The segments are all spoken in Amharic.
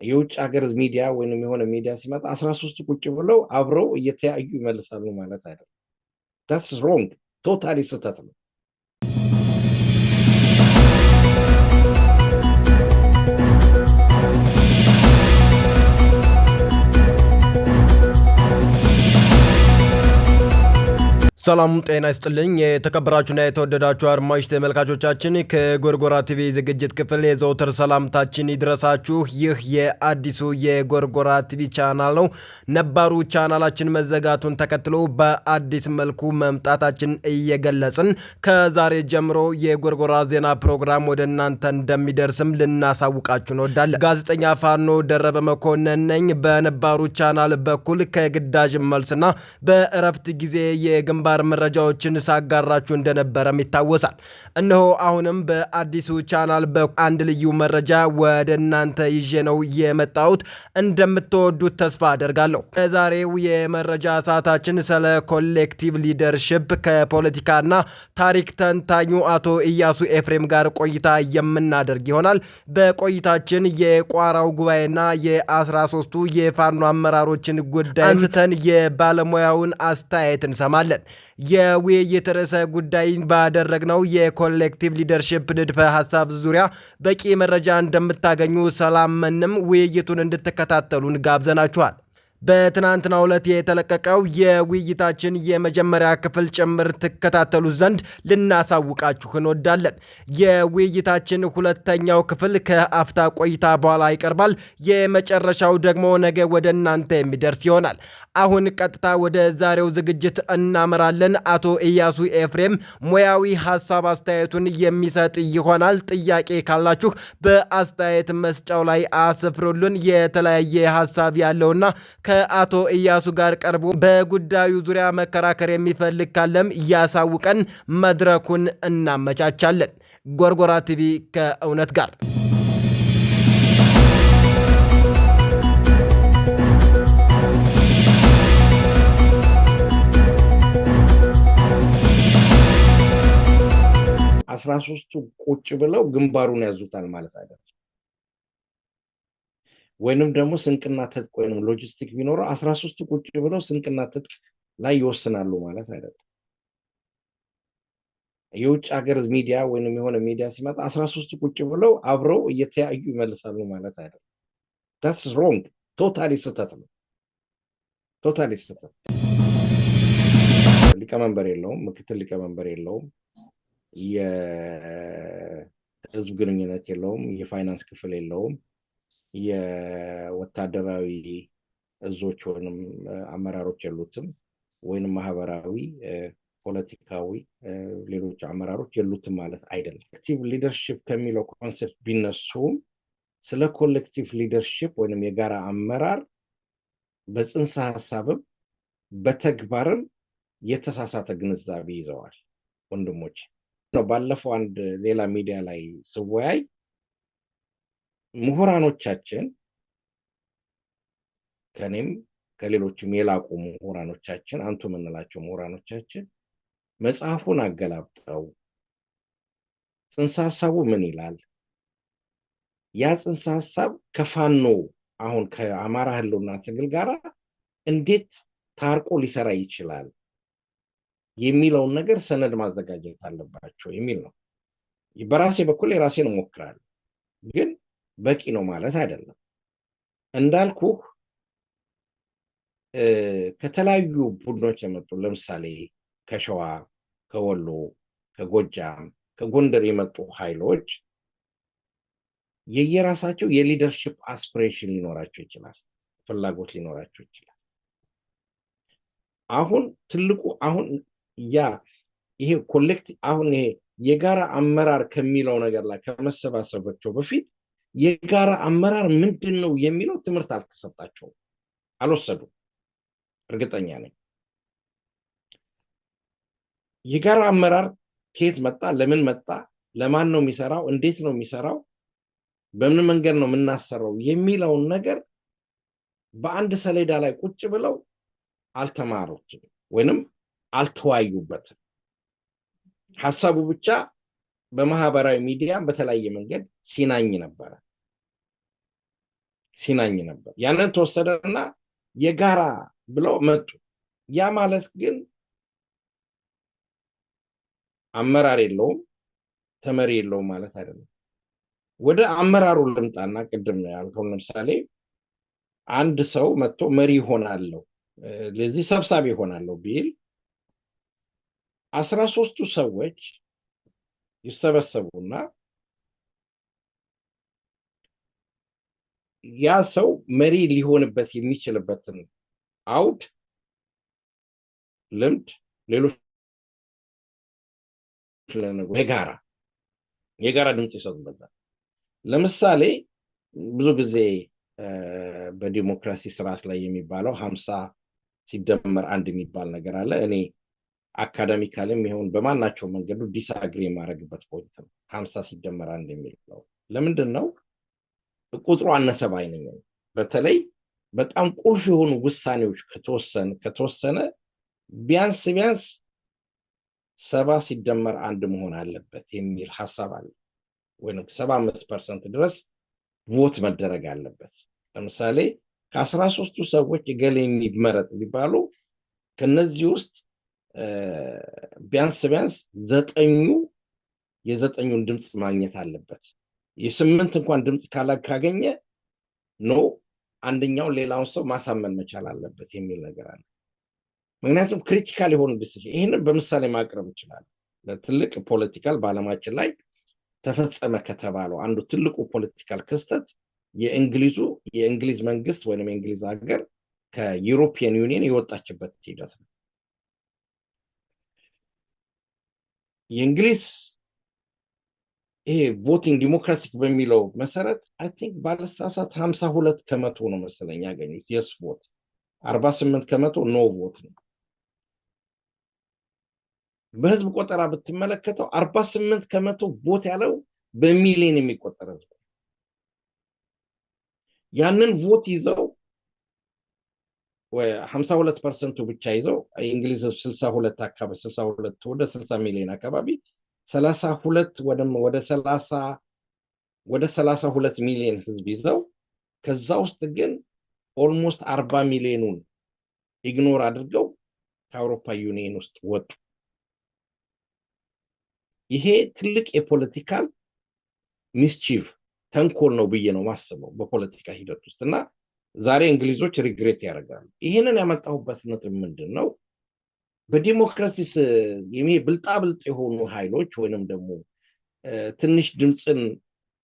የውጭ ሀገር ሚዲያ ወይንም የሆነ ሚዲያ ሲመጣ 13 ቁጭ ብለው አብረው እየተያዩ ይመልሳሉ ማለት አይደለም። that's wrong ቶታሊ ስህተት ነው። ሰላም ጤና ይስጥልኝ የተከበራችሁና የተወደዳችሁ አድማጭ ተመልካቾቻችን ከጎርጎራ ቲቪ ዝግጅት ክፍል የዘውትር ሰላምታችን ይድረሳችሁ። ይህ የአዲሱ የጎርጎራ ቲቪ ቻናል ነው። ነባሩ ቻናላችን መዘጋቱን ተከትሎ በአዲስ መልኩ መምጣታችን እየገለጽን ከዛሬ ጀምሮ የጎርጎራ ዜና ፕሮግራም ወደ እናንተ እንደሚደርስም ልናሳውቃችሁ እንወዳለን። ጋዜጠኛ ፋኖ ደረበ መኮንን ነኝ። በነባሩ ቻናል በኩል ከግዳጅ መልስና በእረፍት ጊዜ የግንባር መረጃዎችን ሳጋራችሁ እንደነበረም ይታወሳል። እነሆ አሁንም በአዲሱ ቻናል በአንድ ልዩ መረጃ ወደ እናንተ ይዤ ነው የመጣሁት። እንደምትወዱት ተስፋ አደርጋለሁ። በዛሬው የመረጃ ሰዓታችን ስለ ኮሌክቲቭ ሊደርሺፕ ከፖለቲካና ታሪክ ተንታኙ አቶ ኢያሱ ኤፍሬም ጋር ቆይታ የምናደርግ ይሆናል። በቆይታችን የቋራው ጉባኤና የ13ቱ የፋኖ አመራሮችን ጉዳይ አንስተን የባለሙያውን አስተያየት እንሰማለን። የውይይት ርዕሰ ጉዳይ ባደረግነው የኮሌክቲቭ ሊደርሺፕ ንድፈ ሐሳብ ዙሪያ በቂ መረጃ እንደምታገኙ ሰላምንም ውይይቱን እንድትከታተሉን ጋብዘናችኋል። በትናንትናው ዕለት የተለቀቀው የውይይታችን የመጀመሪያ ክፍል ጭምር ትከታተሉ ዘንድ ልናሳውቃችሁ እንወዳለን። የውይይታችን ሁለተኛው ክፍል ከአፍታ ቆይታ በኋላ ይቀርባል። የመጨረሻው ደግሞ ነገ ወደ እናንተ የሚደርስ ይሆናል። አሁን ቀጥታ ወደ ዛሬው ዝግጅት እናመራለን። አቶ ኢያሱ ኤፍሬም ሙያዊ ሐሳብ አስተያየቱን የሚሰጥ ይሆናል። ጥያቄ ካላችሁ በአስተያየት መስጫው ላይ አስፍሩልን። የተለያየ ሐሳብ ያለውና ከአቶ ኢያሱ ጋር ቀርቦ በጉዳዩ ዙሪያ መከራከር የሚፈልግ ካለም ያሳውቀን፣ መድረኩን እናመቻቻለን። ጎርጎራ ቲቪ ከእውነት ጋር። አስራ ሦስቱ ቁጭ ብለው ግንባሩን ያዙታል ማለት አይደለም። ወይንም ደግሞ ስንቅና ትጥቅ ወይንም ሎጂስቲክ ቢኖረው 13 ቁጭ ብለው ስንቅና ትጥቅ ላይ ይወስናሉ ማለት አይደለም። የውጭ ሀገር ሚዲያ ወይንም የሆነ ሚዲያ ሲመጣ 13 ቁጭ ብለው አብረው እየተያዩ ይመልሳሉ ማለት አይደለም። that's wrong ቶታሊ ስህተት ነው። ቶታሊ ስህተት። ሊቀመንበር የለውም፣ ምክትል ሊቀመንበር የለውም፣ የህዝብ ግንኙነት የለውም፣ የፋይናንስ ክፍል የለውም፣ የወታደራዊ እዞች ወይንም አመራሮች የሉትም፣ ወይንም ማህበራዊ፣ ፖለቲካዊ ሌሎች አመራሮች የሉትም ማለት አይደለም። ኮሌክቲቭ ሊደርሺፕ ከሚለው ኮንሰፕት ቢነሱም ስለ ኮሌክቲቭ ሊደርሺፕ ወይንም የጋራ አመራር በጽንሰ ሐሳብም በተግባርም የተሳሳተ ግንዛቤ ይዘዋል ወንድሞች ነው። ባለፈው አንድ ሌላ ሚዲያ ላይ ስወያይ ምሁራኖቻችን ከኔም ከሌሎችም የላቁ ምሁራኖቻችን አንቱ የምንላቸው ምሁራኖቻችን መጽሐፉን አገላብጠው ጽንሰ ሐሳቡ ምን ይላል፣ ያ ጽንሰ ሐሳብ ከፋኖ አሁን ከአማራ ህልውና ትግል ጋር እንዴት ታርቆ ሊሰራ ይችላል የሚለውን ነገር ሰነድ ማዘጋጀት አለባቸው የሚል ነው። በራሴ በኩል የራሴን እሞክራለሁ፣ ግን በቂ ነው ማለት አይደለም። እንዳልኩህ ከተለያዩ ቡድኖች የመጡ ለምሳሌ ከሸዋ፣ ከወሎ፣ ከጎጃም፣ ከጎንደር የመጡ ኃይሎች የየራሳቸው የሊደርሺፕ አስፒሬሽን ሊኖራቸው ይችላል፣ ፍላጎት ሊኖራቸው ይችላል። አሁን ትልቁ አሁን ይሄ ኮሌክቲቭ አሁን ይሄ የጋራ አመራር ከሚለው ነገር ላይ ከመሰባሰባቸው በፊት የጋራ አመራር ምንድን ነው የሚለው ትምህርት አልተሰጣቸውም፣ አልወሰዱም። እርግጠኛ ነኝ የጋራ አመራር ከየት መጣ፣ ለምን መጣ፣ ለማን ነው የሚሰራው፣ እንዴት ነው የሚሰራው፣ በምን መንገድ ነው የምናሰራው የሚለውን ነገር በአንድ ሰሌዳ ላይ ቁጭ ብለው አልተማሩትም ወይንም አልተወያዩበትም። ሐሳቡ ብቻ በማህበራዊ ሚዲያ በተለያየ መንገድ ሲናኝ ነበረ። ሲናኝ ነበር። ያንን ተወሰደና የጋራ ብለው መጡ። ያ ማለት ግን አመራር የለውም ተመሪ የለውም ማለት አይደለም። ወደ አመራሩ ልምጣና ቅድም ነው ያልከው፣ ለምሳሌ አንድ ሰው መጥቶ መሪ ሆናለሁ ለዚህ ሰብሳቢ ሆናለሁ ቢል 13ቱ ሰዎች ይሰበሰቡና ያ ሰው መሪ ሊሆንበት የሚችልበትን አውድ ልምድ ሌሎች የጋራ ድምጽ ይሰጡበታል። ለምሳሌ ብዙ ጊዜ በዲሞክራሲ ስርዓት ላይ የሚባለው 50 ሲደመር አንድ የሚባል ነገር አለ። እኔ አካዳሚካልም ይሁን በማናቸው መንገዱ ዲስአግሪ የማድረግበት ፖይንት ነው 50 ሲደመር አንድ የሚለው። ለምንድን ነው ቁጥሩ አነሰ ባይ ነኝ። በተለይ በጣም ቁልፍ የሆኑ ውሳኔዎች ከተወሰነ ቢያንስ 70 ሲደመር አንድ መሆን አለበት የሚል ሐሳብ አለ። ወይም 75% ድረስ ቮት መደረግ አለበት። ለምሳሌ ከ13ቱ ሰዎች ገሌ የሚመረጥ ቢባሉ ከነዚህ ውስጥ ቢያንስ 9 የዘጠኙን ድምጽ ማግኘት አለበት። የ8 እንኳን ድምጽ ካገኘ ነው አንደኛው ሌላውን ሰው ማሳመን መቻል አለበት የሚል ነገር አለ። ምክንያቱም ክሪቲካል የሆኑ ዲሲዥን ይሄንን በምሳሌ ማቅረብ ይችላል። ለትልቅ ፖለቲካል በዓለማችን ላይ ተፈጸመ ከተባለው አንዱ ትልቁ ፖለቲካል ክስተት የእንግሊዝ መንግስት ወይም የእንግሊዝ ሀገር ከዩሮፒያን ዩኒየን የወጣችበት ሂደት ነው። የእንግሊዝ ይሄ ቮቲንግ ዲሞክራቲክ በሚለው መሰረት አይ ቲንክ ባለሳሳት 52% ነው መሰለኝ ያገኙት የስ ቮት፣ 48% ኖ ቮት ነው። በህዝብ ቆጠራ ብትመለከተው 48% ቮት ያለው በሚሊዮን የሚቆጠር ህዝብ። ያንን ቮት ይዘው ወይ 52% ብቻ ይዘው እንግሊዝ 62 አካባቢ 62 ወደ 60 ሚሊዮን አካባቢ 32 ወደ 32 ሚሊዮን ህዝብ ይዘው ከዛ ውስጥ ግን ኦልሞስት 40 ሚሊዮኑን ኢግኖር አድርገው ከአውሮፓ ዩኒየን ውስጥ ወጡ። ይሄ ትልቅ የፖለቲካል ሚስቺቭ ተንኮል ነው ብዬ ነው ማስበው በፖለቲካ ሂደት ውስጥ እና ዛሬ እንግሊዞች ሪግሬት ያደርጋሉ። ይሄንን ያመጣሁበት ነጥብ ምንድነው? በዲሞክራሲስ ብልጣብልጥ የሆኑ ኃይሎች ወይንም ደግሞ ትንሽ ድምጽን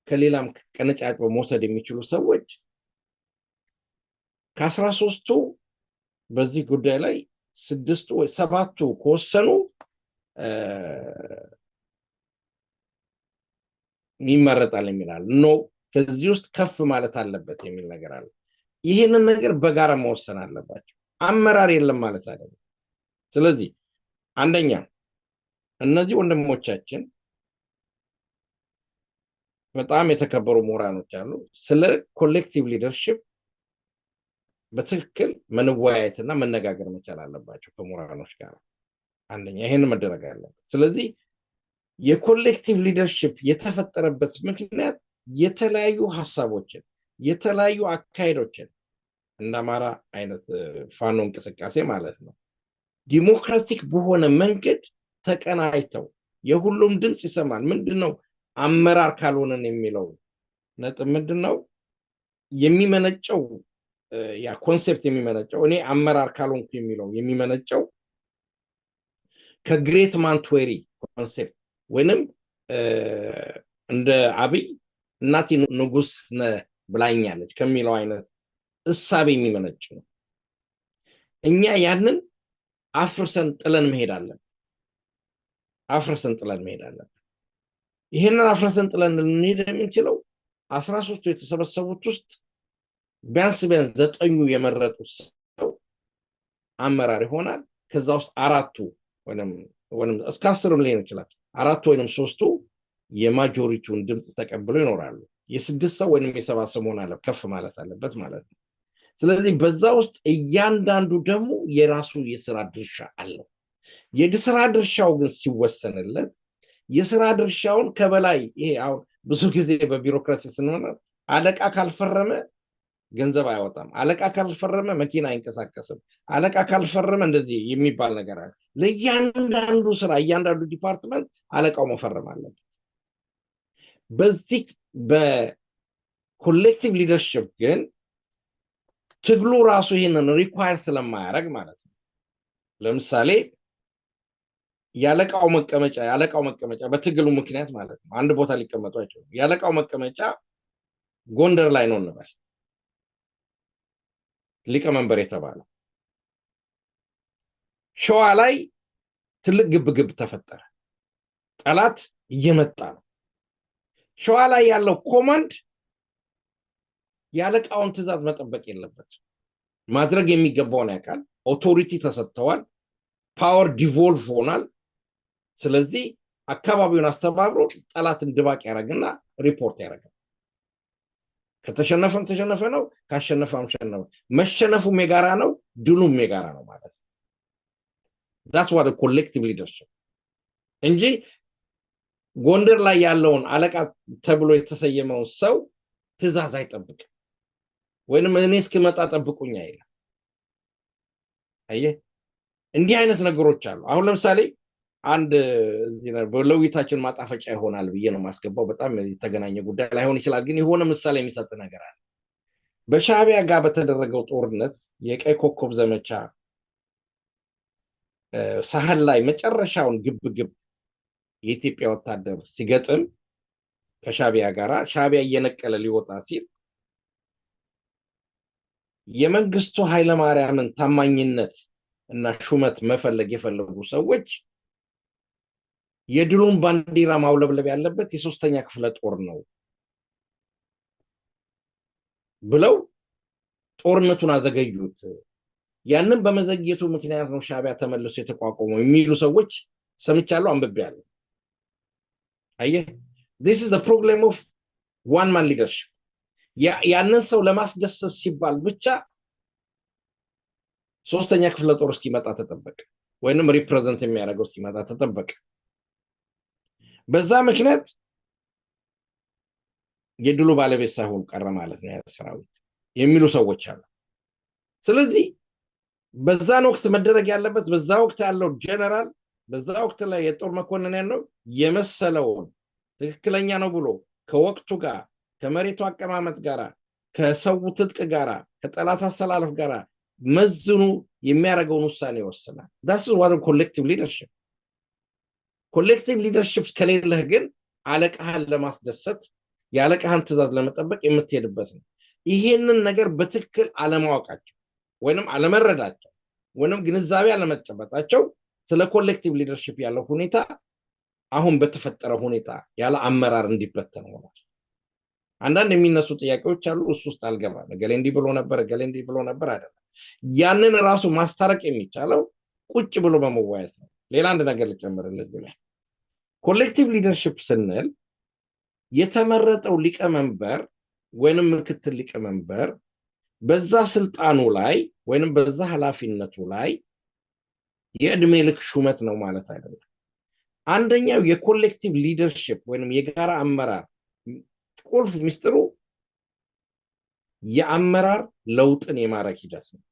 ከሌላም ቀነጫጭበው መውሰድ የሚችሉ ሰዎች ከ13ቱ በዚህ ጉዳይ ላይ 6ቱ ወይ 7ቱ ከወሰኑ ይመረጣል የሚላል ነው። ከዚህ ውስጥ ከፍ ማለት አለበት የሚል ነገር አለ። ይሄንን ነገር በጋራ መወሰን አለባቸው። አመራር የለም ማለት አይደለም። ስለዚህ አንደኛ እነዚህ ወንድሞቻችን በጣም የተከበሩ ምሁራኖች አሉ። ስለ ኮሌክቲቭ ሊደርሺፕ በትክክል መወያየትና መነጋገር መቻል አለባቸው ከምሁራኖች ጋር። አንደኛ ይሄን መደረግ አለበት። ስለዚህ የኮሌክቲቭ ሊደርሺፕ የተፈጠረበት ምክንያት የተለያዩ ሐሳቦችን የተለያዩ አካሄዶችን እንደ አማራ አይነት ፋኖ እንቅስቃሴ ማለት ነው ዲሞክራቲክ በሆነ መንገድ ተቀናይተው የሁሉም ድምጽ ይሰማል። ምንድነው አመራር ካልሆነን የሚለው ነጥብ ምንድነው የሚመነጨው? ያ ኮንሴፕት የሚመነጨው እኔ አመራር ካልሆንኩ የሚለው የሚመነጨው ከግሬት ማንትዌሪ ኮንሴፕት ወይንም እንደ አብይ እናቴ ንጉስ ብላኛለች ከሚለው አይነት እሳቤ የሚመነጭ ነው። እኛ ያንን አፍርሰን ጥለን መሄድ አለብን። ይሄንን አፍርሰን ጥለን ልንሄድ የምንችለው 13ቱ የተሰበሰቡት ውስጥ ቢያንስ 9 የመረጡት ሰው አመራር ይሆናል። ከዛ ውስጥ 4ቱ ወይንም እስከ 10 ሊሆን ይችላል 4 ወይንም 3ቱ የማጆሪቲውን ድምጽ ተቀብለው ይኖራሉ። የ6 ሰው ወይንም የ7 ሰው መሆን አለበት ከፍ ማለት አለበት ማለት ነው። ስለዚህ በዛ ውስጥ እያንዳንዱ ደግሞ የራሱ የሥራ ድርሻ አለው። የሥራ ድርሻው ግን ሲወሰንለት የሥራ ድርሻውን ከበላይ ይሄ አሁን ብዙ ጊዜ በቢሮክራሲ ስንሆን አለቃ ካልፈረመ ገንዘብ አይወጣም። አለቃ ካልፈረመ መኪና አይንቀሳቀስም። አለቃ ካልፈረመ እንደዚህ የሚባል ነገር አለ። ለእያንዳንዱ ስራ እያንዳንዱ ዲፓርትመንት አለቃው መፈረም አለበት። በዚህ በኮሌክቲቭ ሊደርሽፕ ግን ትግሉ ራሱ ይሄንን ሪኳየር ስለማያደርግ ማለት ነው። ለምሳሌ ያለቃው መቀመጫ በትግሉ ምክንያት ማለት ነው አንድ ቦታ ሊቀመጡ አይችሉም። ያለቃው መቀመጫ ጎንደር ላይ ነው እንበል፣ ሊቀመንበር የተባለው ሸዋ ላይ ትልቅ ግብግብ ተፈጠረ። ጠላት እየመጣ ነው። ሸዋ ላይ ያለው ኮማንድ ያለቃውን ትዕዛዝ መጠበቅ የለበትም። ማድረግ የሚገባውን ያውቃል። ኦቶሪቲ ተሰጥተዋል። ፓወር ዲቮልቭ ሆኗል። ስለዚህ አካባቢውን አስተባብሮ ጠላትን ድባቅ ያደርግና ሪፖርት ያደርጋል። ከተሸነፈም ተሸነፈ ነው፣ ካሸነፈም ሸነፈ። መሸነፉም የጋራ ነው፣ ድሉም የጋራ ነው ማለት ነው። that's what a collective leadership እንጂ ጎንደር ላይ ያለውን አለቃ ተብሎ የተሰየመውን ሰው ትዕዛዝ አይጠብቅም፣ ወይንም እኔ እስክመጣ ጠብቁኝ አይልም። አየህ፣ እንዲህ አይነት ነገሮች አሉ። አሁን ለምሳሌ አንድ በለውይታችን ማጣፈጫ ይሆናል ብዬ ነው ማስገባው። በጣም የተገናኘ ጉዳይ ላይሆን ይችላል፣ ግን የሆነ ምሳሌ የሚሰጥ ነገር አለ። በሻዕቢያ ጋር በተደረገው ጦርነት የቀይ ኮከብ ዘመቻ ሳህል ላይ መጨረሻውን ግብግብ የኢትዮጵያ ወታደር ሲገጥም ከሻዕቢያ ጋራ ሻዕቢያ እየነቀለ ሊወጣ ሲል የመንግስቱ ኃይለማርያምን ታማኝነት እና ሹመት መፈለግ የፈለጉ ሰዎች የድሉን ባንዲራ ማውለብለብ ያለበት የሶስተኛ ክፍለ ጦር ነው ብለው ጦርነቱን አዘገዩት። ያንን በመዘግየቱ ምክንያት ነው ሻዕቢያ ተመልሶ የተቋቋመው የሚሉ ሰዎች ሰምቻለሁ፣ አንብቤያለሁ። አየህ፣ this is the problem of one man leadership። ያንን ሰው ለማስደሰት ሲባል ብቻ ሶስተኛ ክፍለ ጦር እስኪመጣ ተጠበቀ፣ ወይንም ሪፕሬዘንት የሚያደርገው እስኪመጣ ተጠበቀ። በዛ ምክንያት የድሉ ባለቤት ሳይሆን ቀረ ማለት ነው ያሰራዊት የሚሉ ሰዎች አሉ። ስለዚህ በዛን ወቅት መደረግ ያለበት በዛ ወቅት ያለው ጀነራል በዛ ወቅት ላይ የጦር መኮንን ያለው የመሰለውን ትክክለኛ ነው ብሎ ከወቅቱ ጋር ከመሬቱ አቀማመጥ ጋር ከሰው ትጥቅ ጋር ከጠላት አሰላለፍ ጋር መዝኑ የሚያደርገውን ውሳኔ ይወስናል። that's what collective leadership collective leadership ከሌለህ ግን አለቃህን ለማስደሰት ያለቃህን ትዕዛዝ ለመጠበቅ የምትሄድበት ነው። ይሄንን ነገር በትክክል አለማወቃቸው ወይንም አለመረዳቸው ወይንም ግንዛቤ አለመጨበጣቸው ስለ ኮሌክቲቭ ሊደርሺፕ ያለው ሁኔታ አሁን በተፈጠረ ሁኔታ ያለ አመራር እንዲበተን ሆኗል። አንዳንድ የሚነሱ ጥያቄዎች አሉ፣ እሱ ውስጥ አልገባም። ገሌ እንዲህ ብሎ ነበር አይደለም። ያንን ራሱ ማስታረቅ የሚቻለው ቁጭ ብሎ በመወያየት ነው። ሌላ አንድ ነገር ልጨምርልህ እዚህ ላይ ኮሌክቲቭ ሊደርሺፕ ስንል የተመረጠው ሊቀመንበር ወይንም ምክትል ሊቀመንበር በዛ ስልጣኑ ላይ ወይንም በዛ ኃላፊነቱ ላይ የእድሜ ልክ ሹመት ነው ማለት አይደለም። አንደኛው የኮሌክቲቭ ሊደርሺፕ ወይንም የጋራ አመራር ቁልፍ ሚስጥሩ የአመራር ለውጥን የማድረግ ሂደት ነው።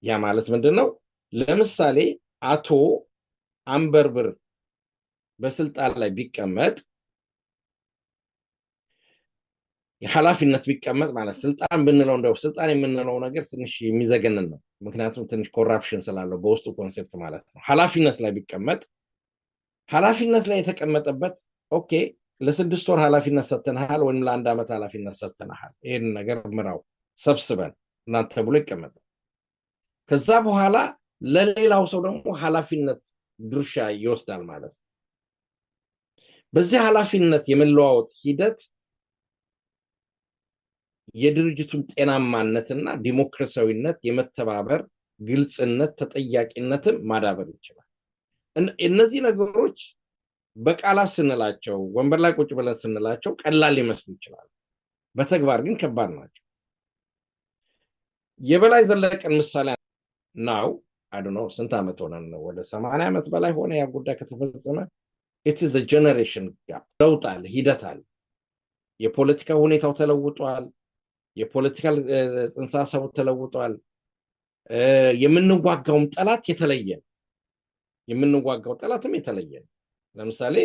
ያ ማለት ምንድነው? ለምሳሌ አቶ አንበርብር በስልጣን ላይ ቢቀመጥ የኃላፊነት ቢቀመጥ ማለት ስልጣን ብንለው እንደው ስልጣን የምንለው ነገር ትንሽ የሚዘገንን ነው። ምክንያቱም ትንሽ ኮራፕሽን ስላለው በውስጡ ኮንሴፕት ማለት ነው። ኃላፊነት ላይ ቢቀመጥ ኃላፊነት ላይ የተቀመጠበት ኦኬ ለ6 ወር ኃላፊነት ሰጥተናል ወይም ለ1 ዓመት ኃላፊነት ሰጥተናል፣ ይሄን ነገር ምራው ሰብስበን እናንተ ብሎ ይቀመጣል። ከዛ በኋላ ለሌላው ሰው ደግሞ ኃላፊነት ድርሻ ይወስዳል ማለት ነው። በዚህ ኃላፊነት የመለዋወጥ ሂደት የድርጅቱን ጤናማነትና ዲሞክራሲያዊነት የመተባበር ግልጽነት ተጠያቂነትን ማዳበር ይችላል። እነዚህ ነገሮች በቃላት ስንላቸው ወንበር ላይ ቁጭ ብለን ስንላቸው ቀላል ሊመስሉ ይችላል፣ በተግባር ግን ከባድ ናቸው። የበላይ ዘለቀን ምሳሌ ነው I don't know ስንት ዓመት ሆነ ነው ወደ 80 ዓመት በላይ ሆነ ያ ጉዳይ ከተፈጸመ። it is a generation gap። ለውጥ አለ፣ ሂደት አለ። የፖለቲካ ሁኔታው ተለውጧል። የፖለቲካል ጽንሰ ሀሳቡ ተለውጧል። የምንዋጋውም ጠላት የተለየ የምንዋጋው ጠላትም የተለየ ለምሳሌ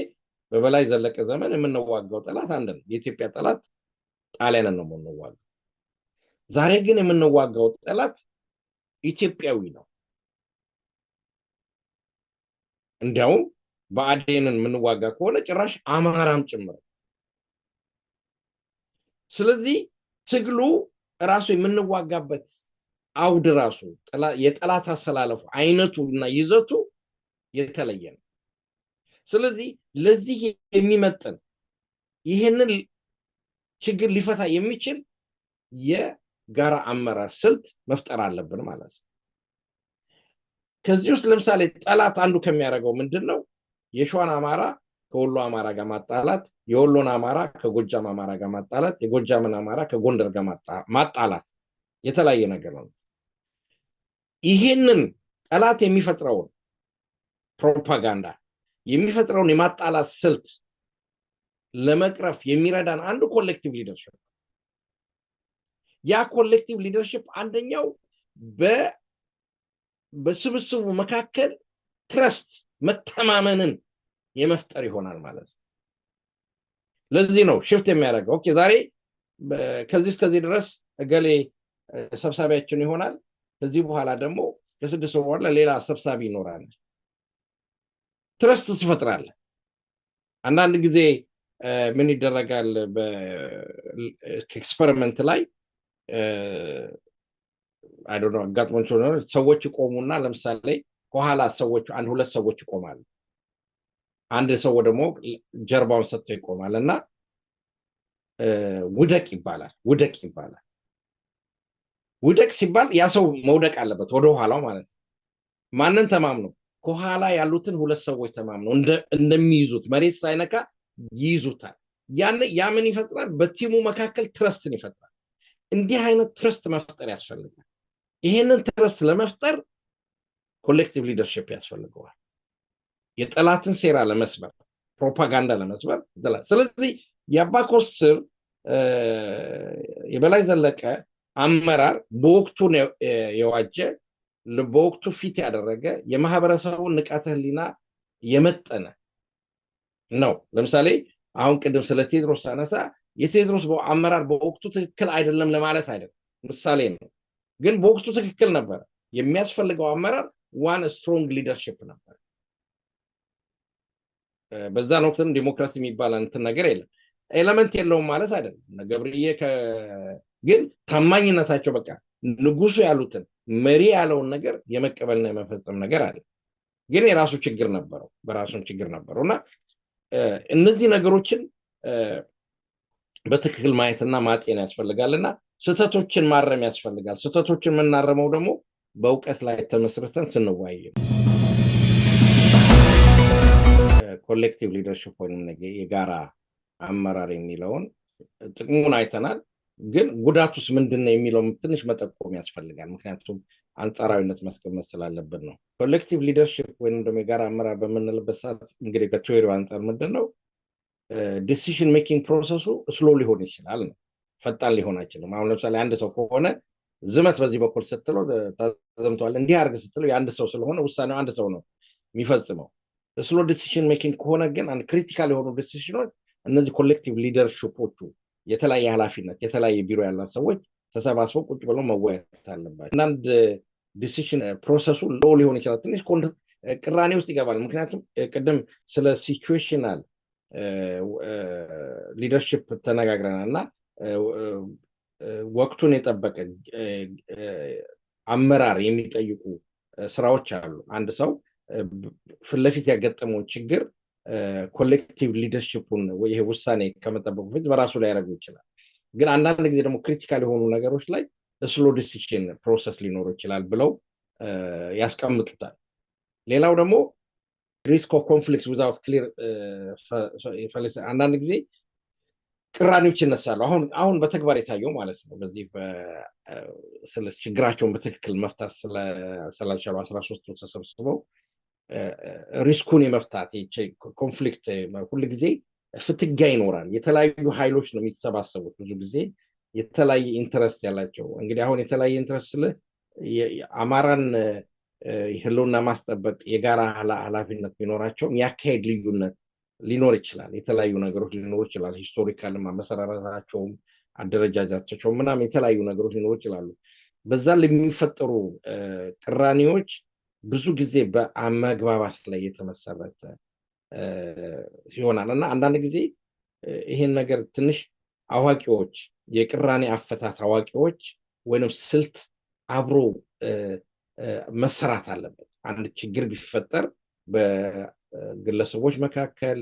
በበላይ ዘለቀ ዘመን የምንዋጋው ጠላት አንድ ነው። የኢትዮጵያ ጠላት ጣሊያንን ነው የምንዋጋው። ዛሬ ግን የምንዋጋው ጠላት ኢትዮጵያዊ ነው። እንዲያውም በአዴንን የምንዋጋ ከሆነ ጭራሽ አማራም ጭምር። ስለዚህ ትግሉ ራሱ የምንዋጋበት አውድ ራሱ የጠላት አሰላለፉ አይነቱና ይዘቱ የተለየ ነው። ስለዚህ ለዚህ የሚመጥን ይሄንን ችግር ሊፈታ የሚችል የጋራ አመራር ስልት መፍጠር አለብን ማለት ነው። ከዚህ ውስጥ ለምሳሌ ጠላት አንዱ ከሚያደርገው ምንድነው? የሸዋን አማራ ከወሎ አማራ ጋር ማጣላት፣ የወሎን አማራ ከጎጃም አማራ ጋር ማጣላት፣ የጎጃምን አማራ ከጎንደር ጋር ማጣላት የተለያየ ነገር ነው። ይሄንን ጠላት የሚፈጥረውን ፕሮፓጋንዳ የሚፈጥረውን የማጣላት ስልት ለመቅረፍ የሚረዳን አንዱ ኮሌክቲቭ ሊደርሺፕ። ያ ኮሌክቲቭ ሊደርሺፕ አንደኛው በስብስቡ መካከል ትረስት መተማመንን የመፍጠር ይሆናል ማለት ነው። ለዚህ ነው ሽፍት የሚያደርገው። ኦኬ ዛሬ ከዚህ እስከዚህ ድረስ እገሌ ሰብሳቢያችን ይሆናል፣ ከዚህ በኋላ ደግሞ ከስድስት ወር በኋላ ሌላ ሰብሳቢ ይኖራል። ትረስት ትፈጥራለህ። አንዳንድ ጊዜ ምን ይደረጋል? በኤክስፐሪመንት ላይ አይ ዶንት ኖ አጋጥሞን ሰዎች ይቆሙና ለምሳሌ ከኋላ ሰዎች አንድ ሁለት ሰዎች ይቆማሉ። አንድ ሰው ደግሞ ጀርባውን ሰጥቶ ይቆማል እና ውደቅ ይባላል። ውደቅ ሲባል ያ ሰው መውደቅ አለበት ወደ ኋላው ማለት ነው። ማንን ተማምኖ? ከኋላ ያሉትን ሁለት ሰዎች ተማምኖ እንደሚይዙት መሬት ሳይነካ ይይዙታል። ያ ምን ይፈጥራል? በቲሙ መካከል ትረስትን ይፈጥራል። እንዲህ አይነት ትረስት መፍጠር ያስፈልጋል። ይሄንን ትረስት ለመፍጠር ኮሌክቲቭ ሊደርሺፕ ያስፈልገዋል። የጠላትን ሴራ ለመስበር፣ ፕሮፓጋንዳ ለመስበር። ስለዚህ የአባኮስ ስር የበላይ ዘለቀ አመራር በወቅቱ የዋጀ በወቅቱ ፊት ያደረገ የማህበረሰቡን ንቃተ ህሊና የመጠነ ነው። ለምሳሌ አሁን ቅድም ስለ ቴዎድሮስ አነሳ። የቴዎድሮስ አመራር በወቅቱ ትክክል አይደለም ለማለት አይደለም፣ ምሳሌ ነው። ግን በወቅቱ ትክክል ነበር። የሚያስፈልገው አመራር ዋን ስትሮንግ ሊደርሺፕ ነበር። በዛን ወቅትም ዲሞክራሲ የሚባል እንትን ነገር የለም። ኤሌመንት የለውም ማለት አይደለም። ገብርዬ ግን ታማኝነታቸው በቃ ንጉሱ ያሉትን መሪ ያለውን ነገር የመቀበልና የመፈጸም ነገር አለ። ግን የራሱ ችግር ነበረው፣ በራሱን ችግር ነበረውና እነዚህ ነገሮችን በትክክል ማየትና ማጤን ያስፈልጋልና ስህተቶችን ማረም ያስፈልጋል። ስህተቶችን የምናረመው ደግሞ በእውቀት ላይ ተመስርተን ስንወያይ ኮሌክቲቭ ሊደርሺፕ ወይም የጋራ አመራር የሚለውን ጥቅሙን አይተናል። ግን ጉዳቱስ ምንድነው የሚለው ትንሽ መጠቆም ያስፈልጋል። ምክንያቱም አንጻራዊነት ማስቀመጥ ስላለብን ነው። ኮሌክቲቭ ሊደርሺፕ ወይም ደግሞ የጋራ አመራር በምንልበት ሰዓት እንግዲህ ከቲዮሪው አንጻር ምንድነው ዲሲዥን ሜኪንግ ፕሮሰሱ ስሎ ሊሆን ይችላል ነው፣ ፈጣን ሊሆን አይችልም። አሁን ለምሳሌ አንድ ሰው ከሆነ ዝመት በዚህ በኩል ስትለው ተዘምቷል፣ እንዲህ አድርግ ስትለው የአንድ ሰው ስለሆነ ውሳኔው አንድ ሰው ነው የሚፈጽመው። ስሎ ዲሲዥን ሜኪንግ ከሆነ ግን አንድ ክሪቲካል የሆኑ ዲሲዥኖች እነዚህ ኮሌክቲቭ ሊደርሺፖቹ የተለያየ ኃላፊነት የተለያየ ቢሮ ያላት ሰዎች ተሰባስበው ቁጭ ብለው መወያየት አለባቸው። አንዳንድ ዲሲዥን ፕሮሰሱ ሎ ሊሆን ይችላል፣ ትንሽ ቅራኔ ውስጥ ይገባል። ምክንያቱም ቅድም ስለ ሲቹዌሽናል ሊደርሺፕ ተነጋግረናል እና ወቅቱን የጠበቀ አመራር የሚጠይቁ ስራዎች አሉ። አንድ ሰው ፊት ለፊት ያጋጠመውን ችግር ኮሌክቲቭ ሊደርሺፑን ይሄ ውሳኔ ከመጠበቁ በፊት በራሱ ላይ ያደርጉ ይችላል። ግን አንዳንድ ጊዜ ደግሞ ክሪቲካል የሆኑ ነገሮች ላይ ስሎ ዲሲዥን ፕሮሰስ ሊኖር ይችላል ብለው ያስቀምጡታል። ሌላው ደግሞ ሪስክ ኦፍ ኮንፍሊክት ዊዛውት ክሊር አንዳንድ ጊዜ ቅራኔዎች ይነሳሉ። አሁን በተግባር የታየው ማለት ነው። በዚህ ስለ ችግራቸውን በትክክል መፍታት ስላልቻሉ 13ቱ ተሰብስበው ሪስኩን የመፍታት ኮንፍሊክት ሁሉ ጊዜ ፍትጋ ይኖራል። የተለያዩ ኃይሎች ነው የሚሰባሰቡት። ብዙ ጊዜ የተለያየ ኢንትረስት ያላቸው እንግዲህ አሁን የተለያየ ኢንትረስት ስለ አማራን ህልውና ማስጠበቅ የጋራ ኃላፊነት ቢኖራቸውም ያካሄድ ልዩነት ሊኖር ይችላል። የተለያዩ ነገሮች ሊኖሩ ይችላል። ሂስቶሪካል መሰራረታቸውም አደረጃጃቸውም ምናምን የተለያዩ ነገሮች ሊኖሩ ይችላሉ። በዛ የሚፈጠሩ ቅራኔዎች ብዙ ጊዜ በመግባባት ላይ የተመሰረተ ይሆናል እና አንዳንድ ጊዜ ይሄን ነገር ትንሽ አዋቂዎች የቅራኔ አፈታት አዋቂዎች ወይንም ስልት አብሮ መሰራት አለበት። አንድ ችግር ቢፈጠር በግለሰቦች መካከል፣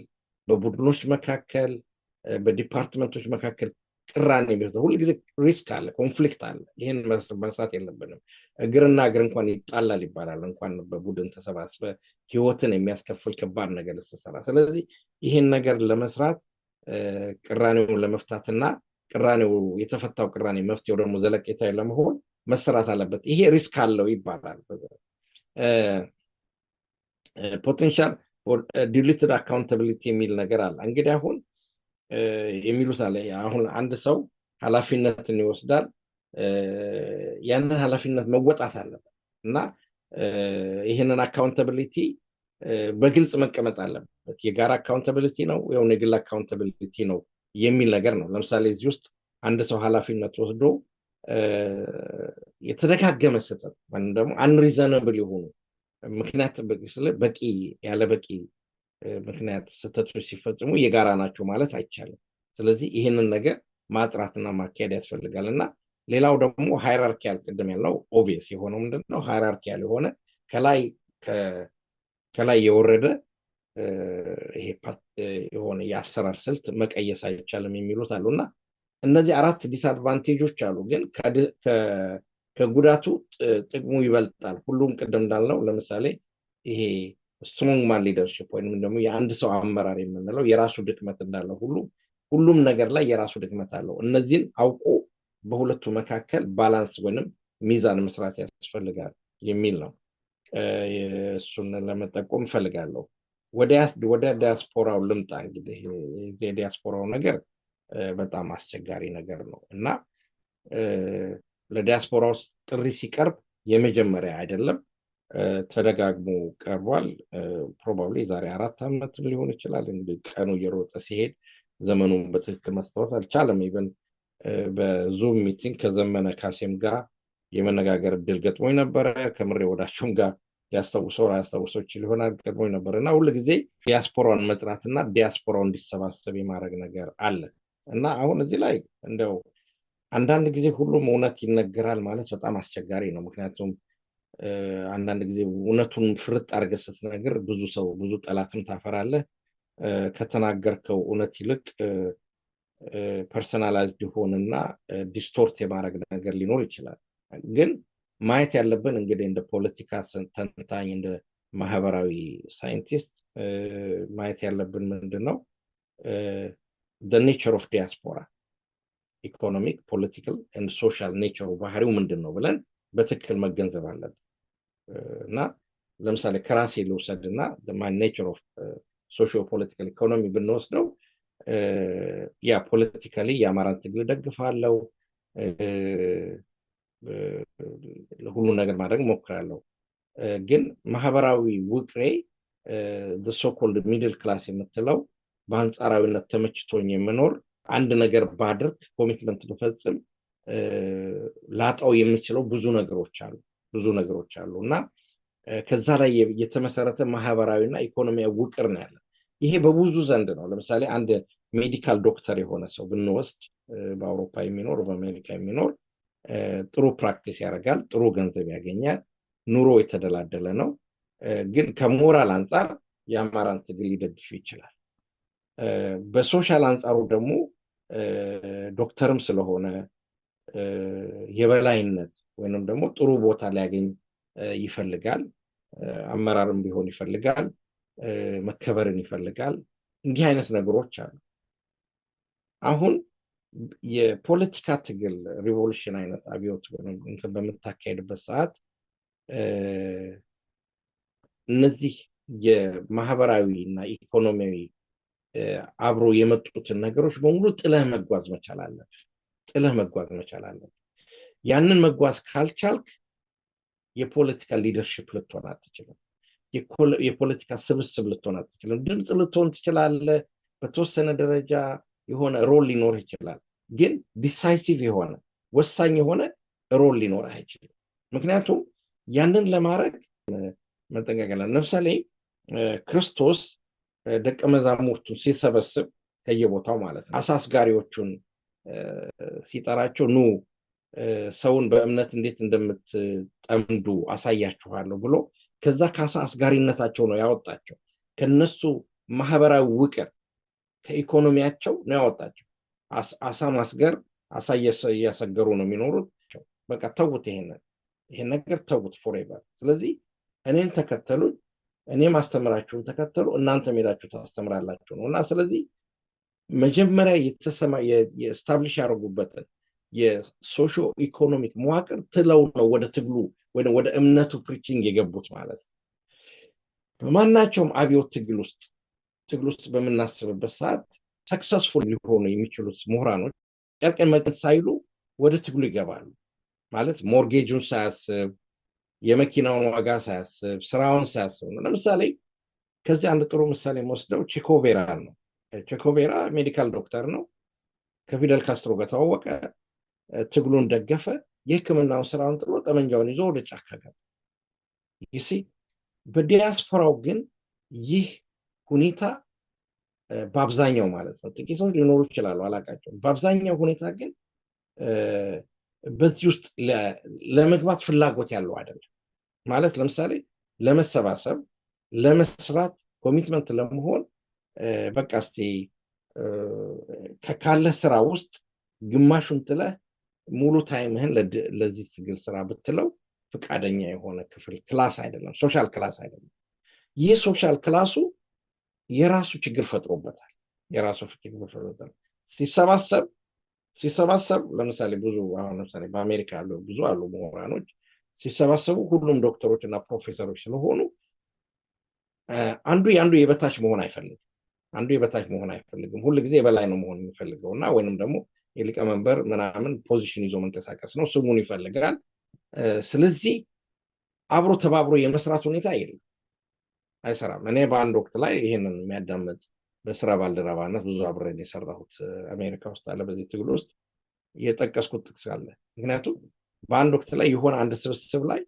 በቡድኖች መካከል፣ በዲፓርትመንቶች መካከል ቅራኔ ቢፈጠር ሁሉ ጊዜ ሪስክ አለ፣ ኮንፍሊክት አለ። ይሄን መርሳት የለብንም። እግርና እግር እንኳን ይጣላል ይባላል፣ እንኳን በቡድን ተሰባስበ ህይወትን የሚያስከፍል ከባድ ነገር ልትሰራ። ስለዚህ ይሄን ነገር ለመስራት ቅራኔውን ለመፍታትና ቅራኔው የተፈታው ቅራኔ መፍትሄው ደግሞ ዘለቄታዊ ለመሆን መሰራት አለበት። ይሄ ሪስክ አለው ይባላል። ፖቴንሻል ዲሊትድ አካውንታቢሊቲ የሚል ነገር አለ። እንግዲህ አሁን የሚሉት አለ። አሁን አንድ ሰው ኃላፊነትን ይወስዳል፣ ያንን ኃላፊነት መወጣት አለበት እና ይህንን አካውንታቢሊቲ በግልጽ መቀመጥ አለበት። የጋራ አካውንታቢሊቲ ነው ወይም የግል አካውንታቢሊቲ ነው የሚል ነገር ነው። ለምሳሌ እዚህ ውስጥ አንድ ሰው ኃላፊነት ወስዶ የተደጋገመ ስህተት ወይም ደግሞ አንሪዘነብል የሆኑ ምክንያት በቂ ያለ በቂ ምክንያት ስህተቶች ሲፈጽሙ የጋራ ናቸው ማለት አይቻልም። ስለዚህ ይህንን ነገር ማጥራትና ማካሄድ ያስፈልጋል እና ሌላው ደግሞ ሃይራርኪያል ቅድም ያልነው ኦብቪየስ የሆነው ምንድነው ሃይራርኪያል የሆነ ከላይ የወረደ ይሄ የሆነ የአሰራር ስልት መቀየስ አይቻልም የሚሉት አሉና እነዚህ አራት ዲስአድቫንቴጆች አሉ። ግን ከጉዳቱ ጥቅሙ ይበልጣል። ሁሉም ቅድም እንዳልነው ለምሳሌ ይሄ ስትሮንግ ማን ሊደርሺፕ ወይንም ደግሞ የአንድ ሰው አመራር የምንለው የራሱ ድክመት እንዳለው ሁሉም ነገር ላይ የራሱ ድክመት አለው። እነዚህን አውቆ በሁለቱ መካከል ባላንስ ወይንም ሚዛን መስራት ያስፈልጋል የሚል ነው። እሱን ለመጠቆም እፈልጋለሁ። ወደ ዲያስፖራው ልምጣ። እንግዲህ የዲያስፖራው ነገር በጣም አስቸጋሪ ነገር ነው እና ለዲያስፖራው ጥሪ ሲቀርብ የመጀመሪያ አይደለም፣ ተደጋግሞ ቀርቧል። ፕሮባብሊ ዛሬ 4 ዓመት ሊሆን ይችላል። እንግዲህ ቀኑ እየሮጠ ሲሄድ ዘመኑን በትክክል ማስታወስ አልቻለም። ኢቨን በዙም ሚቲንግ ከዘመነ ካሴም ጋር የመነጋገር እድል ገጥሞኝ ነበረ። ከምሬ ወዳቸውም ጋር ሊያስታውሰው ሊሆናል ገጥሞኝ ነበር እና ሁሉ ጊዜ ዲያስፖራውን መጥራትና ዲያስፖራው እንዲሰባሰብ የማድረግ ነገር አለ እና አሁን እዚህ ላይ እንደው አንዳንድ ጊዜ ሁሉም እውነት ይነገራል ማለት በጣም አስቸጋሪ ነው። ምክንያቱም አንዳንድ ጊዜ እውነቱን ፍርጥ አድርገህ ስትነግር ብዙ ጠላትም ታፈራለህ። ከተናገርከው እውነት ይልቅ ፐርሰናላይዝድ ሆንና ዲስቶርት የማድረግ ነገር ሊኖር ይችላል። ግን ማየት ያለብን እንግዲህ እንደ ፖለቲካ ተንታኝ እንደ ማህበራዊ ሳይንቲስት ማየት ያለብን ምንድነው the nature of diaspora ኢኮኖሚክ ፖለቲካል ኤንድ ሶሻል ኔቸሩ ባህሪው ምንድነው ብለን በትክክል መገንዘብ አለብን እና ለምሳሌ ከራሴ ልውሰድና my nature of socio political economy ብንወስደው ያ ፖለቲካሊ የአማራን ትግል ደግፋለሁ፣ ሁሉ ነገር ማድረግ ሞክራለሁ። ግን ማህበራዊ ውቅሬ the so called middle class የምትለው በአንጻራዊነት ተመችቶኝ የምኖር አንድ ነገር ባድርግ ኮሚትመንት በፈጽም ላጣው የምችለው ብዙ ነገሮች አሉ እና ከዛ ላይ የተመሰረተ ማህበራዊና ኢኮኖሚያዊ ውቅር ነው ያለው። ይሄ በብዙ ዘንድ ነው። ለምሳሌ አንድ ሜዲካል ዶክተር የሆነ ሰው ብንወስድ በአውሮፓ የሚኖር በአሜሪካ የሚኖር ጥሩ ፕራክቲስ ያደርጋል፣ ጥሩ ገንዘብ ያገኛል፣ ኑሮ የተደላደለ ነው። ግን ከሞራል አንጻር የአማራን ትግል ሊደግፍ ይችላል። በሶሻል አንጻሩ ደግሞ ዶክተርም ስለሆነ የበላይነት ወይንም ደግሞ ጥሩ ቦታ ሊያገኝ ይፈልጋል፣ አመራርም ቢሆን ይፈልጋል፣ መከበርን ይፈልጋል። እንዲህ አይነት ነገሮች አሉ። አሁን የፖለቲካ ትግል ሪቮሉሽን አይነት አብዮት እንትን በምታካሄድበት ሰዓት እነዚህ የማህበራዊ እና ኢኮኖሚያዊ አብሮ የመጡትን ነገሮች በሙሉ ጥለህ መጓዝ መቻል አለብህ። ጥለህ መጓዝ መቻል አለብህ። ያንን መጓዝ ካልቻልክ የፖለቲካ ሊደርሺፕ ልትሆን አትችልም። የፖለቲካ ስብስብ ልትሆን አትችልም። ድምፅ ልትሆን ትችላለህ። በተወሰነ ደረጃ የሆነ ሮል ሊኖር ይችላል። ግን ዲሳይሲቭ የሆነ ወሳኝ የሆነ ሮል ሊኖር አይችልም። ምክንያቱም ያንን ለማድረግ መጠንቀቅ አለ። ለምሳሌ ክርስቶስ ደቀ መዛሙርቱን ሲሰበስብ ከየቦታው ማለት ነው አሳ አስጋሪዎቹን ሲጠራቸው ኑ ሰውን በእምነት እንዴት እንደምትጠምዱ አሳያችኋለሁ ብሎ ከዛ ከአሳ አስጋሪነታቸው ነው ያወጣቸው። ከነሱ ማህበራዊ ውቅር ከኢኮኖሚያቸው ነው ያወጣቸው። አሳ ማስገር አሳ እያሰገሩ ነው የሚኖሩት። በቃ ተውት፣ ይሄን ነገር ተውት ፎሬቨር። ስለዚህ እኔን ተከተሉ፣ እኔ ማስተምራችሁን ተከተሉ፣ እናንተ ሄዳችሁ ታስተምራላችሁ ነው። እና ስለዚህ መጀመሪያ የስታብሊሽ ያደረጉበትን የሶሾ ኢኮኖሚክ መዋቅር ትለው ነው ወደ ትግሉ ወደ እምነቱ ፕሪቺንግ የገቡት ማለት ነው። በማናቸውም አብዮት ትግል ውስጥ በምናስብበት ሰዓት ሰክሰስፉል ሊሆኑ የሚችሉት ምሁራኖች ጨርቅን መቀን ሳይሉ ወደ ትግሉ ይገባሉ ማለት ሞርጌጁን ሳያስብ፣ የመኪናውን ዋጋ ሳያስብ፣ ስራውን ሳያስብ ነው። ለምሳሌ ከዚህ አንድ ጥሩ ምሳሌ የምወስደው ቼኮቬራ ነው። ቼኮቬራ ሜዲካል ዶክተር ነው። ከፊደል ካስትሮ ጋር ተዋወቀ፣ ትግሉን ደገፈ። የህክምናውን ስራውን ጥሎ ጠመንጃውን ይዞ ወደ ጫካ ገባ። ይሲ በዲያስፖራው ግን ይህ ሁኔታ በአብዛኛው ማለት ነው፣ ጥቂት ሰዎች ሊኖሩ ይችላሉ አላቃቸው፣ በአብዛኛው ሁኔታ ግን በዚህ ውስጥ ለመግባት ፍላጎት ያለው አይደለም ማለት። ለምሳሌ ለመሰባሰብ፣ ለመስራት፣ ኮሚትመንት ለመሆን በቃ እስቲ ካለ ስራ ውስጥ ግማሹን ጥለህ ሙሉ ታይምህን ለዚህ ትግል ስራ ብትለው ፍቃደኛ የሆነ ክላስ አይደለም፣ ሶሻል ክላስ አይደለም። ይህ ሶሻል ክላሱ የራሱ ችግር ፈጥሮበታል። ሲሰባሰብ ለምሳሌ ብዙ አሁን ለምሳሌ በአሜሪካ ያሉ ብዙ አሉ ምሁራኖች ሲሰባሰቡ ሁሉም ዶክተሮች እና ፕሮፌሰሮች ስለሆኑ አንዱ የበታች መሆን አይፈልግም። ሁሉ ጊዜ የበላይ ነው መሆን የሚፈልገው እና ወይንም ደግሞ የሊቀመንበር ምናምን ፖዚሽን ይዞ መንቀሳቀስ ነው፣ ስሙን ይፈልጋል። ስለዚህ አብሮ ተባብሮ የመስራት ሁኔታ የለም፣ አይሰራም። እኔ በአንድ ወቅት ላይ ይሄንን የሚያዳምጥ በስራ ባልደረባነት ብዙ አብረን የሰራሁት አሜሪካ ውስጥ አለ። በዚህ ትግል ውስጥ የጠቀስኩት ጥቅስ አለ። ምክንያቱም በአንድ ወቅት ላይ የሆነ አንድ ስብስብ ላይ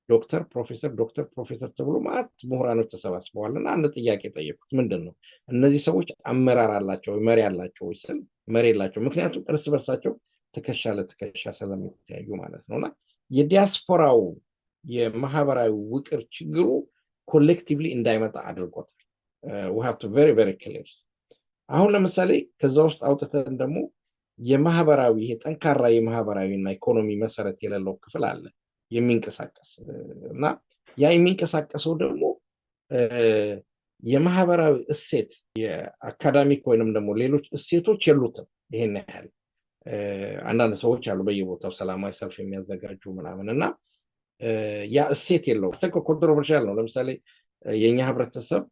ዶክተር ፕሮፌሰር ተብሎ ማለት ምሁራኖች ተሰባስበዋል እና አንድ ጥያቄ ጠየቁት። ምንድን ነው እነዚህ ሰዎች አመራር አላቸው መሪ አላቸው ወይ ስል መሪ የላቸው። ምክንያቱም እርስ በርሳቸው ትከሻ ለትከሻ ስለሚተያዩ ማለት ነውና የዲያስፖራው የማህበራዊ ውቅር ችግሩ ኮሌክቲቭሊ እንዳይመጣ አድርጎታል። we have to very very clear። አሁን ለምሳሌ ከዛ ውስጥ አውጥተን ደግሞ የማህበራዊ ይሄ ጠንካራ የማህበራዊ እና ኢኮኖሚ መሰረት የሌለው ክፍል አለ የሚንቀሳቀስ እና ያ የሚንቀሳቀሰው ደግሞ የማህበራዊ እሴት የአካዳሚክ ወይንም ደግሞ ሌሎች እሴቶች የሉትም። ይሄን ያህል አንዳንድ ሰዎች አሉ በየቦታው ሰላማዊ ሰልፍ የሚያዘጋጁ ምናምን እና ያ እሴት የለው። ኮንትሮቨርሻል ነው። ለምሳሌ የኛ ህብረተሰብ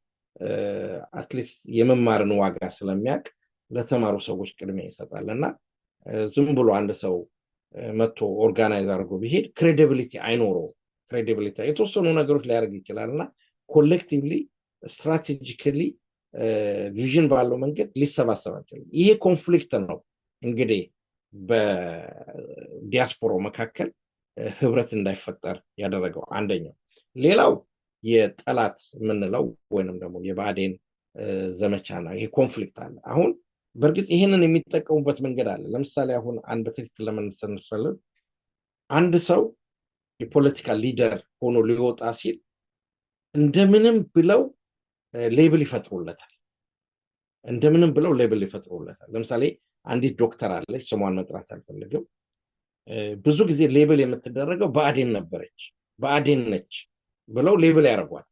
አትሊስት የመማርን ዋጋ ስለሚያውቅ ለተማሩ ሰዎች ቅድሚያ ይሰጣል እና ዝም ብሎ አንድ ሰው መጥቶ ኦርጋናይዝ አድርጎ ቢሄድ ክሬዲቢሊቲ አይኖረው። ክሬዲቢሊቲ የተወሰኑ ነገሮች ሊያደርግ ይችላል እና ኮሌክቲቭሊ ስትራቴጂካሊ ቪዥን ባለው መንገድ ሊሰባሰብ አይችልም። ይሄ ኮንፍሊክት ነው እንግዲህ በዲያስፖራው መካከል ህብረት እንዳይፈጠር ያደረገው አንደኛው። ሌላው የጠላት የምንለው ወይንም ደግሞ የባዴን ዘመቻ ነው። ይሄ ኮንፍሊክት አለ። አሁን በእርግጥ ይሄንን የሚጠቀሙበት መንገድ አለ። ለምሳሌ አሁን አንድ በትክክል ለመነሳት አንድ ሰው የፖለቲካ ሊደር ሆኖ ሊወጣ ሲል እንደምንም ብለው ሌብል ይፈጥሩለታል። ለምሳሌ አንዲት ዶክተር አለች፣ ስሟን መጥራት አልፈልግም። ብዙ ጊዜ ሌብል የምትደረገው ብአዴን ነበረች፣ ብአዴን ነች ብለው ሌብል ያደርጓል።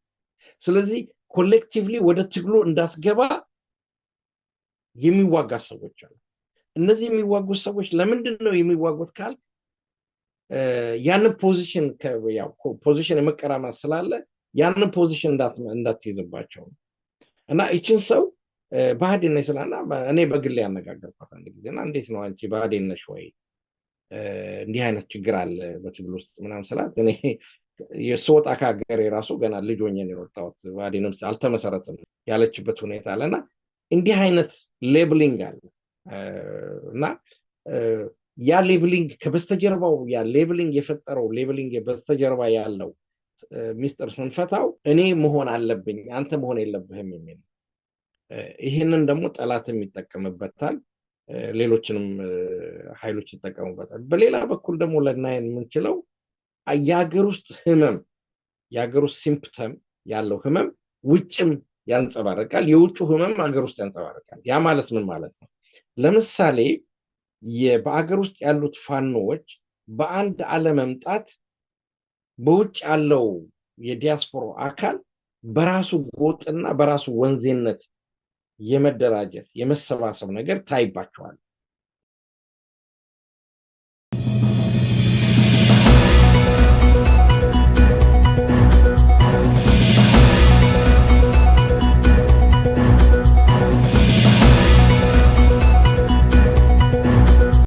ስለዚህ ኮሌክቲቭሊ ወደ ትግሉ እንዳትገባ የሚዋጋ ሰዎች አሉ። እነዚህ የሚዋጉ ሰዎች ለምንድን ነው የሚዋጉት ካል ያንን ፖዚሽን የመቀራማት ስላለ ያንን ፖዚሽን እንዳትይዝባቸው ነው። እና ይችን ሰው ብአዴን ነች ስላና እኔ በግል ያነጋገርኳት አንድ ጊዜና እንዴት ነው አንቺ ብአዴን ነሽ ወይ እንዲህ አይነት ችግር አለ በትግል ውስጥ ምናምን ስላት እኔ የስወጣ ከሀገር የራሱ ገና ልጅ ሆኜ ነው የወጣሁት ብአዴንም አልተመሰረተም ያለችበት ሁኔታ አለና እንዲህ አይነት ሌብሊንግ አለ እና ያ ሌብሊንግ ከበስተጀርባው ያ ሌብሊንግ የፈጠረው ሌብሊንግ በስተጀርባ ያለው ሚስጥር ስንፈታው እኔ መሆን አለብኝ አንተ መሆን የለብህም የሚል ይህንን ደግሞ ጠላትም ይጠቀምበታል ሌሎችንም ኃይሎች ይጠቀሙበታል በሌላ በኩል ደግሞ ለናይ የምንችለው የሀገር ውስጥ ህመም የሀገር ውስጥ ሲምፕተም ያለው ህመም ውጭም ያንጸባርቃል የውጭ ህመም ሀገር ውስጥ ያንጸባርቃል ያ ማለት ምን ማለት ነው ለምሳሌ በአገር ውስጥ ያሉት ፋኖዎች በአንድ አለመምጣት በውጭ ያለው የዲያስፖራ አካል በራሱ ጎጥና በራሱ ወንዜነት የመደራጀት የመሰባሰብ ነገር ታይባቸዋል